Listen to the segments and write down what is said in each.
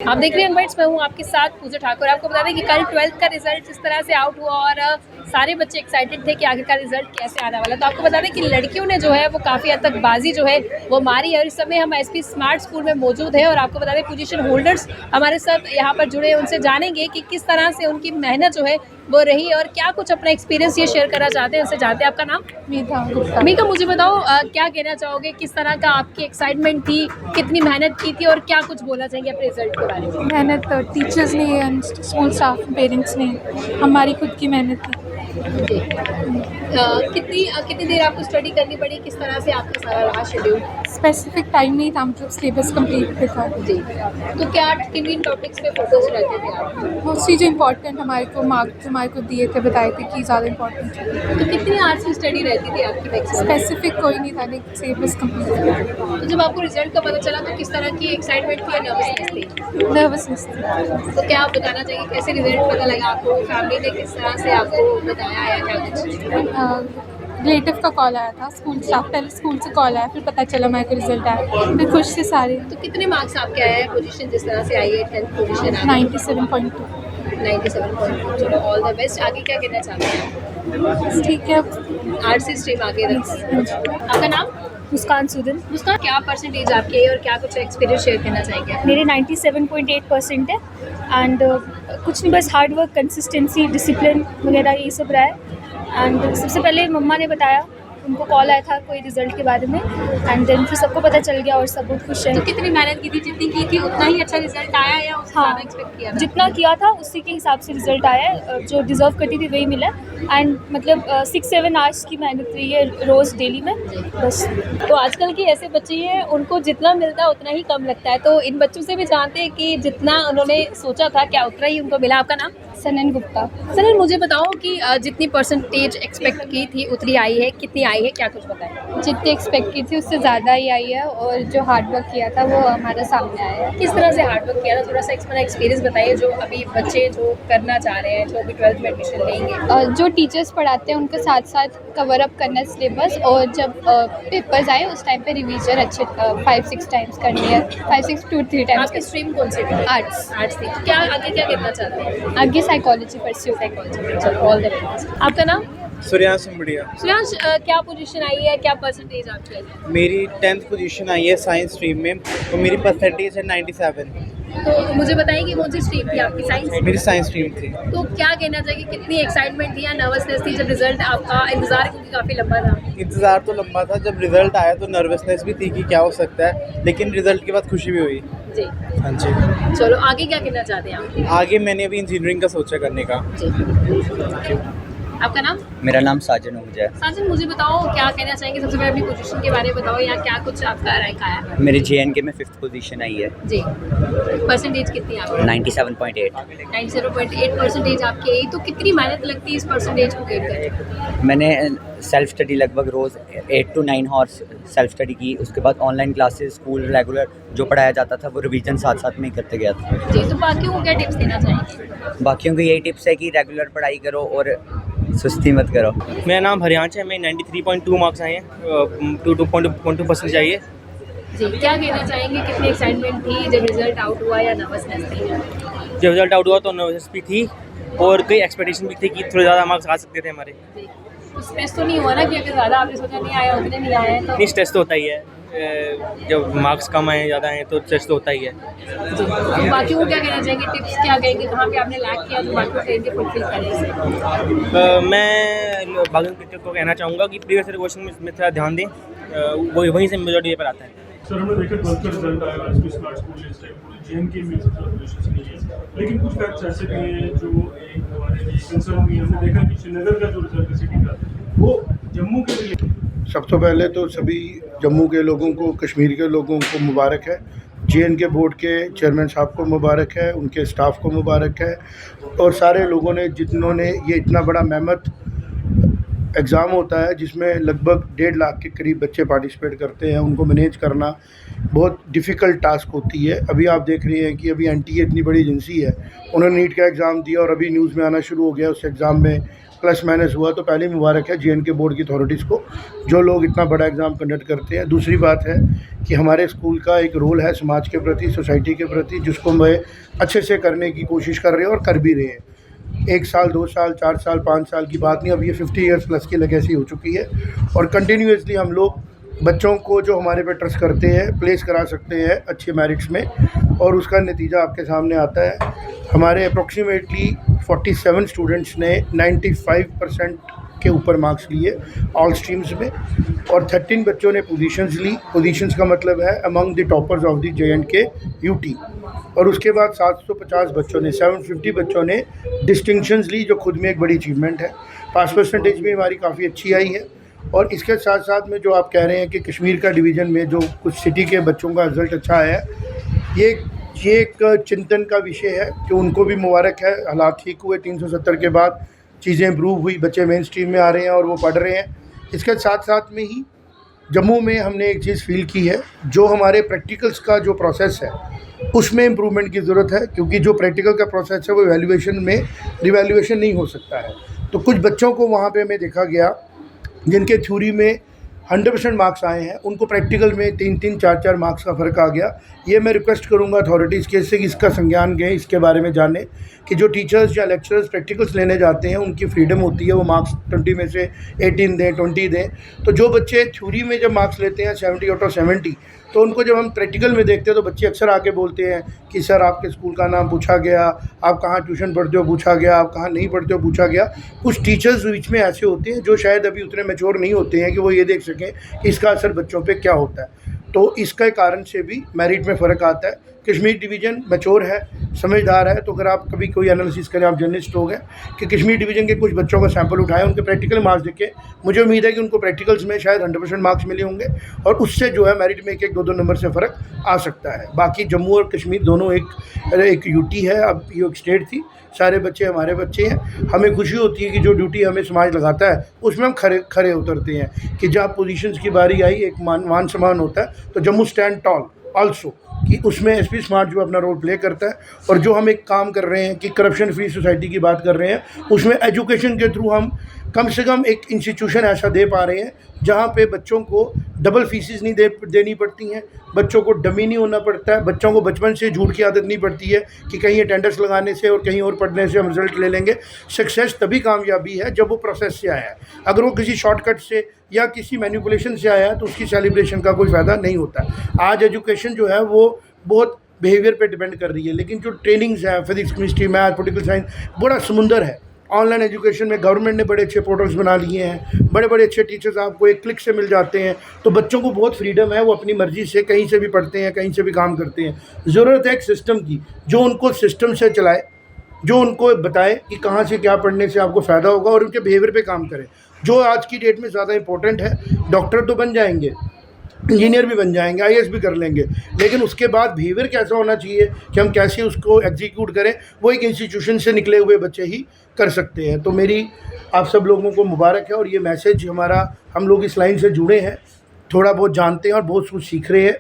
आप देख रहे हैं इनवाइट्स, मैं हूँ आपके साथ पूजा ठाकुर। आपको बता दें कि कल 12th का रिजल्ट जिस तरह से आउट हुआ और सारे बच्चे एक्साइटेड थे कि आगे का रिजल्ट कैसे आने वाला। तो आपको बता दें कि लड़कियों ने जो है वो काफ़ी हद तक बाजी जो है वो मारी है और इस समय हम एसपी स्मार्ट स्कूल में मौजूद है। और आपको बता दें पोजीशन होल्डर्स हमारे साथ यहाँ पर जुड़े हैं, उनसे जानेंगे कि किस तरह से उनकी मेहनत जो है वो रही और क्या कुछ अपना एक्सपीरियंस ये शेयर करना चाहते हैं। उनसे जानते हैं। आपका नाम? मीठा। मीका, मुझे बताओ क्या कहना चाहोगे, किस तरह का आपकी एक्साइटमेंट थी, कितनी मेहनत की थी और क्या कुछ बोलना चाहेंगे अपने रिजल्ट के बारे में? मेहनत तो टीचर्स ने एंड स्कूल स्टाफ पेरेंट्स ने, हमारी खुद की मेहनत थी। कितनी देर आपको स्टडी करनी पड़ी, किस तरह से आपका सारा रहा शेड्यूल? स्पेसिफिक टाइम नहीं था, मतलब सिलेबस कंप्लीट पे था। जी, तो क्या किन टॉपिक्स पे फोकस रहते थे आप? मोस्टली जो इम्पोर्टेंट हमारे को मार्क्स हमारे को दिए थे, बताए थे कि ज़्यादा इम्पोर्टेंट थे। तो कितनी आवर्स की स्टडी रहती थी आपकी मैक्सिमम? स्पेसिफिक कोई नहीं था, लेकिन सिलेबस कंप्लीट। तो जब आपको रिजल्ट का पता चला तो किस तरह की एक्साइटमेंट थी या नर्वसनेस थी? नर्वसनेस थी। तो क्या आप बताना चाहिए कैसे रिजल्ट पता लगा आपको, फैमिली ने किस तरह से आपको बताया या क्या कुछ? रिलेटिव का कॉल आया था, स्कूल स्टाफ, पहले स्कूल से कॉल आया, फिर पता चला हमारे को रिजल्ट आया, फिर खुश से सारे। तो कितने मार्क्स आपके आए हैं, पोजीशन जिस तरह से आई है 10th पोजीशन? 97.2। 97.2। चलो ऑल द बेस्ट। आगे क्या कहना चाहते हैं? ठीक है। आर्ट्स से स्ट्रीम आगे रखी। आपका नाम? मुस्कान सूदन। उसका क्या परसेंटेज आपके है और क्या कुछ एक्सपीरियंस शेयर करना चाहेंगे? मेरे 97.8% है एंड कुछ नहीं, बस हार्ड वर्क, कंसिस्टेंसी, डिसिप्लिन वगैरह ये सब रहा है। एंड सबसे पहले मम्मा ने बताया, उनको कॉल आया था कोई रिज़ल्ट के बारे में एंड देन फिर सबको पता चल गया और सब बहुत खुश तो हैं। कितनी मेहनत की थी, जितनी की थी उतना ही अच्छा रिजल्ट आया या उससे ज़्यादा एक्सपेक्ट किया था? जितना किया था उसी के हिसाब से रिजल्ट आया है, जो डिज़र्व करती थी वही मिला। एंड मतलब 6-7 आवर्स की मेहनत रही है रोज़ डेली में, बस। तो आजकल के ऐसे बच्चे हैं उनको जितना मिलता है उतना ही कम लगता है, तो इन बच्चों से भी जानते हैं कि जितना उन्होंने सोचा था क्या उतना ही उनको मिला। आपका नाम? सनन गुप्ता। सर मुझे बताओ कि जितनी परसेंटेज एक्सपेक्ट की थी उतनी आई है, कितनी आई है, क्या कुछ बताएं? जितनी एक्सपेक्ट की थी उससे ज़्यादा ही आई है और जो हार्ड वर्क किया था वो हमारे सामने आया है। किस तरह से हार्ड वर्क किया था, थोड़ा सा अपना एक्सपीरियंस बताइए, जो अभी बच्चे जो करना चाह रहे हैं, जो अभी 12th में एडमिशन लेंगे। जो टीचर्स पढ़ाते हैं उनके साथ साथ कवर अप करना सिलेबस, और जब पेपर्स आए उस टाइम पे रिवीजन अच्छे 5-6 टाइम्स करनी है, 5-6 to 3 टाइम्स। आपकी स्ट्रीम कौन सी थी? आर्ट्स। आर्ट्स थी। तो क्या आगे क्या करना चाहते हैं? आगे साइकोलॉजी परस्यू। साइकोलॉजी। चलो ऑल द बेस्ट। आपका नाम? सूर्यांश सुंबड़िया। सुयांश, क्या पोजीशन आई है, क्या परसेंटेज आपकी आई है? मेरी 10th पोजीशन आई है साइंस स्ट्रीम में, तो मेरी परसेंटेज है 97। तो मुझे बताइए कि कौन सी स्ट्रीम थी आपकी? साइंस। मेरी साइंस स्ट्रीम थी। तो क्या कहना चाहिए, कितनी एक्साइटमेंट थी या नर्वसनेस थी जब रिजल्ट आपका? इंतजार क्योंकि काफ़ी लंबा था। इंतज़ार तो लंबा था, जब रिज़ल्ट आया तो नर्वसनेस भी थी कि क्या हो सकता है, लेकिन रिज़ल्ट के बाद खुशी भी हुई। जी। हाँ जी। चलो आगे क्या कहना चाहते हैं आप? आगे मैंने अभी इंजीनियरिंग का सोचा करने का। जी। आपका नाम? मेरा नाम साजन आहूजा है। साजन, मुझे बताओ क्या कहना चाहेंगे, सबसे पहले अपनी पोजीशन के बारे में बताओ या क्या कुछ आपका रैंक आया है? मेरी JNK में 5th पोजीशन आई है। जी। परसेंटेज कितनी है आपकी? 97.8। 97.8 परसेंटेज आपकी आई, तो कितनी मेहनत लगती है इस परसेंटेज को गेन करने में? मैंने सेल्फ स्टडी लगभग रोज़ 8 to 9 हॉर्स सेल्फ स्टडी की, उसके बाद ऑनलाइन क्लासेस, स्कूल रेगुलर जो पढ़ाया जाता था वो रिवीजन साथ साथ में ही करते गया था। जी, तो बाकियों को क्या टिप्स देना चाहेंगे? बाकियों को यही टिप्स है कि रेगुलर पढ़ाई करो और सुस्ती मत करो। मेरा नाम हरियांश है, मैं 93.2 मार्क्स आए हैं, 2.2% चाहिए। जी, क्या कहना चाहेंगे, कितनी एक्साइटमेंट थी जब रिजल्ट आउट हुआ या नर्वसनेस थी? जब रिजल्ट आउट हुआ तो नर्वस भी थी और कोई एक्सपेक्टेशन भी थी कि थोड़े ज़्यादा मार्क्स आ सकते थे हमारे। जी, तो स्ट्रेस तो नहीं हुआ ना कि अगर ज़्यादा आपने सोचा नहीं आया उतने नहीं आए हैं तो? नहीं, स्ट्रेस तो होता ही है, जब मार्क्स कम आए ज़्यादा आए तो स्ट्रेस तो होता ही है। जी, तो बाकियों को क्या कहना चाहेंगे, टिप्स क्या कहेंगे, कहाँ पे आपने लैक किया तो बाकी ट्रेन के फुलफिल करें? मैं बाकी क्रिकेट को कहना चाहूँगा कि प्रीवियस क्वेश्चन में थोड़ा ध्यान दें, वहीं से मेजॉरिटी पर आता है। सर हमने देखा 12th का रिजल्ट आया, एसपी स्मार्ट स्कूल ने इस टाइम पूरी JNK में सबसे ज़्यादा पोजीशंस ली है, लेकिन कुछ फैक्ट्स ऐसे भी हैं जो एक हमारे लिए कंसर्न भी है। हमने देखा कि श्रीनगर का जो रिजल्ट है सिटी का, वो जम्मू के लिए। सबसे पहले तो सभी जम्मू के लोगों को, कश्मीर के लोगों को मुबारक है। JNK बोर्ड के चेयरमैन साहब को मुबारक है, उनके स्टाफ को मुबारक है, और सारे लोगों ने जिन्होंने ये इतना बड़ा मेहनत एग्ज़ाम होता है जिसमें लगभग 1.5 लाख के करीब बच्चे पार्टिसिपेट करते हैं। उनको मैनेज करना बहुत डिफ़िकल्ट टास्क होती है। अभी आप देख रहे हैं कि अभी एनटीए इतनी बड़ी एजेंसी है, उन्होंने नीट का एग्ज़ाम दिया और अभी न्यूज़ में आना शुरू हो गया उस एग्ज़ाम में प्लस माइनस हुआ। तो पहले मुबारक है जेएनके बोर्ड की अथॉरिटीज़ को जो लोग इतना बड़ा एग्ज़ाम कंडक्ट करते हैं। दूसरी बात है कि हमारे स्कूल का एक रोल है समाज के प्रति, सोसाइटी के प्रति, जिसको मैं अच्छे से करने की कोशिश कर रहे हैं और कर भी रहे हैं। 1 साल, 2 साल, 4 साल, 5 साल की बात नहीं, अब ये 50 ईयर्स प्लस की लेगेसी हो चुकी है और कंटिन्यूसली हम लोग बच्चों को जो हमारे पे ट्रस्ट करते हैं प्लेस करा सकते हैं अच्छे मेरिट्स में और उसका नतीजा आपके सामने आता है। हमारे अप्रॉक्सीमेटली 47 स्टूडेंट्स ने 95% के ऊपर मार्क्स लिए ऑल स्ट्रीम्स में और 13 बच्चों ने पोजीशंस ली। पोजीशंस का मतलब है among the toppers of the JNK UT। और उसके बाद 750 बच्चों ने 750 बच्चों ने डिस्टिंक्शंस ली, जो खुद में एक बड़ी अचीवमेंट है। पास परसेंटेज भी हमारी काफ़ी अच्छी आई है। और इसके साथ साथ में जो आप कह रहे हैं कि कश्मीर का डिवीज़न में जो कुछ सिटी के बच्चों का रिज़ल्ट अच्छा है, ये एक चिंतन का विषय है कि उनको भी मुबारक है। हालात ठीक हुए, 370 के बाद चीज़ें इम्प्रूव हुई, बच्चे मेन स्ट्रीम में आ रहे हैं और वो पढ़ रहे हैं। इसके साथ साथ में ही जम्मू में हमने एक चीज़ फील की है, जो हमारे प्रैक्टिकल्स का जो प्रोसेस है उसमें इम्प्रूवमेंट की ज़रूरत है, क्योंकि जो प्रैक्टिकल का प्रोसेस है वो इवैल्यूएशन में रिवैल्यूएशन नहीं हो सकता है। तो कुछ बच्चों को वहाँ पे हमें देखा गया जिनके थ्योरी में 100% मार्क्स आए हैं, उनको प्रैक्टिकल में 3-3, 4-4 मार्क्स का फ़र्क आ गया। ये मैं रिक्वेस्ट करूँगा अथॉरिटीज़ के से इसका संज्ञान लें, इसके बारे में जानें कि जो टीचर्स या लेक्चरर्स प्रैक्टिकल्स लेने जाते हैं उनकी फ्रीडम होती है, वो मार्क्स 20 में से 18 दें, 20 दें। तो जो बच्चे थ्योरी में जब मार्क्स लेते हैं 70 आउट ऑफ 70, तो उनको जब हम प्रैक्टिकल में देखते हैं तो बच्चे अक्सर आके बोलते हैं कि सर आपके स्कूल का नाम पूछा गया, आप कहाँ ट्यूशन पढ़ते हो पूछा गया, आप कहाँ नहीं पढ़ते हो पूछा गया। कुछ टीचर्स बीच में ऐसे होते हैं जो शायद अभी उतने मैच्योर नहीं होते हैं कि वो ये देख सकें कि इसका असर बच्चों पे क्या होता है। तो इसके कारण से भी मेरिट में फ़र्क आता है। कश्मीर डिवीज़न मैच्योर है, समझदार है। तो अगर आप कभी कोई एनालिसिस करें, आप जर्नलिस्ट हो गए, कि कश्मीर डिवीज़न के कुछ बच्चों का सैंपल उठाएं, उनके प्रैक्टिकल मार्क्स देखें, मुझे उम्मीद है कि उनको प्रैक्टिकल्स में शायद 100% मार्क्स मिले होंगे और उससे जो है मेरिट में 1-1, 2-2 नंबर से फ़र्क आ सकता है। बाकी जम्मू और कश्मीर दोनों एक यूटी है, अब ये एक स्टेट थी, सारे बच्चे हमारे बच्चे हैं। हमें खुशी होती है कि जो ड्यूटी हमें समाज लगाता है उसमें हम खरे उतरते हैं कि जहाँ पोजीशंस की बारी आई, एक मान सम्मान होता है। तो जम्मू स्टैंड टॉल आल्सो कि उसमें एसपी स्मार्ट जो अपना रोल प्ले करता है। और जो हम एक काम कर रहे हैं कि करप्शन फ्री सोसाइटी की बात कर रहे हैं, उसमें एजुकेशन के थ्रू हम कम से कम एक इंस्टीट्यूशन ऐसा दे पा रहे हैं जहाँ पे बच्चों को डबल फीसिस नहीं देनी पड़ती हैं, बच्चों को डमी नहीं होना पड़ता है, बच्चों को बचपन से झूठ की आदत नहीं पड़ती है कि कहीं अटेंडेंस लगाने से और कहीं और पढ़ने से हम रिजल्ट ले लेंगे। सक्सेस तभी कामयाबी है जब वो प्रोसेस से आया है। अगर वो किसी शॉर्टकट से या किसी मैनिपुलेशन से आया है तो उसकी सेलिब्रेशन का कोई फ़ायदा नहीं होता। आज एजुकेशन जो है वो बहुत बिहेवियर पे डिपेंड कर रही है, लेकिन जो ट्रेनिंग्स हैं physics, chemistry, math, political science, बड़ा समुंदर है। ऑनलाइन एजुकेशन में गवर्नमेंट ने बड़े अच्छे पोर्टल्स बना लिए हैं, बड़े अच्छे टीचर्स आपको एक क्लिक से मिल जाते हैं। तो बच्चों को बहुत फ्रीडम है, वो अपनी मर्ज़ी से कहीं से भी पढ़ते हैं, कहीं से भी काम करते हैं। ज़रूरत है एक सिस्टम की जो उनको सिस्टम से चलाए, जो उनको बताए कि कहाँ से क्या पढ़ने से आपको फ़ायदा होगा और उनके बिहेवियर पे काम करे। जो आज की डेट में ज़्यादा इंपॉर्टेंट है, डॉक्टर तो बन जाएंगे, इंजीनियर भी बन जाएंगे, IAS भी कर लेंगे, लेकिन उसके बाद बिहेवियर कैसा होना चाहिए कि हम कैसे उसको एग्जीक्यूट करें, वो एक इंस्टीट्यूशन से निकले हुए बच्चे ही कर सकते हैं। तो मेरी आप सब लोगों को मुबारक है। और ये मैसेज हमारा, हम लोग इस लाइन से जुड़े हैं, थोड़ा बहुत जानते हैं और बहुत कुछ सीख रहे हैं।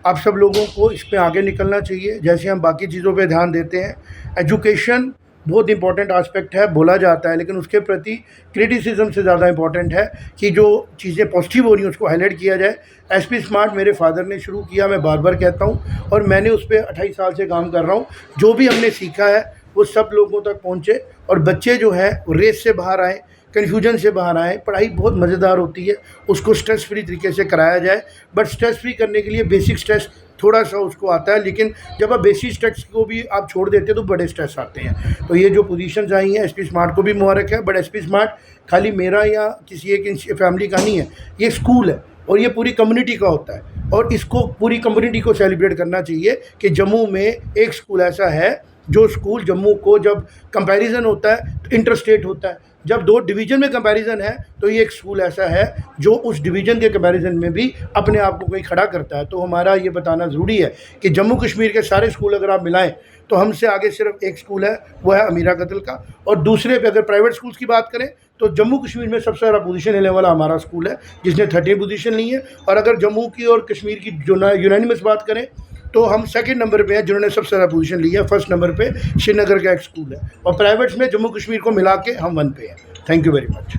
आप सब लोगों को इस पे आगे निकलना चाहिए, जैसे हम बाकी चीज़ों पे ध्यान देते हैं। एजुकेशन बहुत इंपॉर्टेंट एस्पेक्ट है, बोला जाता है, लेकिन उसके प्रति क्रिटिसिज्म से ज़्यादा इंपॉर्टेंट है कि जो चीज़ें पॉजिटिव हो रही हैं उसको हाईलाइट किया जाए। एसपी स्मार्ट मेरे फादर ने शुरू किया, मैं बार बार कहता हूँ, और मैंने उस पर 28 साल से काम कर रहा हूँ। जो भी हमने सीखा है वो सब लोगों तक पहुँचे और बच्चे जो हैं रेस से बाहर आए, कन्फ्यूजन से बाहर आए। पढ़ाई बहुत मज़ेदार होती है, उसको स्ट्रेस फ्री तरीके से कराया जाए, बट स्ट्रेस फ्री करने के लिए बेसिक स्ट्रेस थोड़ा सा उसको आता है, लेकिन जब आप बेसिक स्ट्रेस को भी आप छोड़ देते हैं तो बड़े स्ट्रेस आते हैं। तो ये जो पोजीशंस आई हैं, एसपी स्मार्ट को भी मुबारक है, बट एसपी स्मार्ट खाली मेरा या किसी एक फैमिली का नहीं है, ये स्कूल है और ये पूरी कम्युनिटी का होता है और इसको पूरी कम्युनिटी को सेलिब्रेट करना चाहिए कि जम्मू में एक स्कूल ऐसा है जो स्कूल जम्मू को जब कंपैरिजन होता है तो इंटर स्टेट होता है, जब 2 डिवीज़न में कंपैरिजन है तो ये एक स्कूल ऐसा है जो उस डिवीज़न के कंपैरिजन में भी अपने आप को कहीं खड़ा करता है। तो हमारा ये बताना ज़रूरी है कि जम्मू कश्मीर के सारे स्कूल अगर आप मिलाएं तो हमसे आगे सिर्फ एक स्कूल है, वो है अमीरा कत्ल का। और दूसरे पे अगर प्राइवेट स्कूल्स की बात करें तो जम्मू कश्मीर में सबसे ज़्यादा पोजीशन लेने वाला हमारा स्कूल है जिसने 30 पोजीशन ली है। और अगर जम्मू की और कश्मीर की जो यूनानिमस बात करें तो हम सेकंड नंबर पे हैं जिन्होंने सबसे ज़्यादा पोजीशन ली है। फर्स्ट नंबर पे श्रीनगर का एक स्कूल है और प्राइवेट्स में जम्मू कश्मीर को मिला के हम 1 पे हैं। Thank you very much.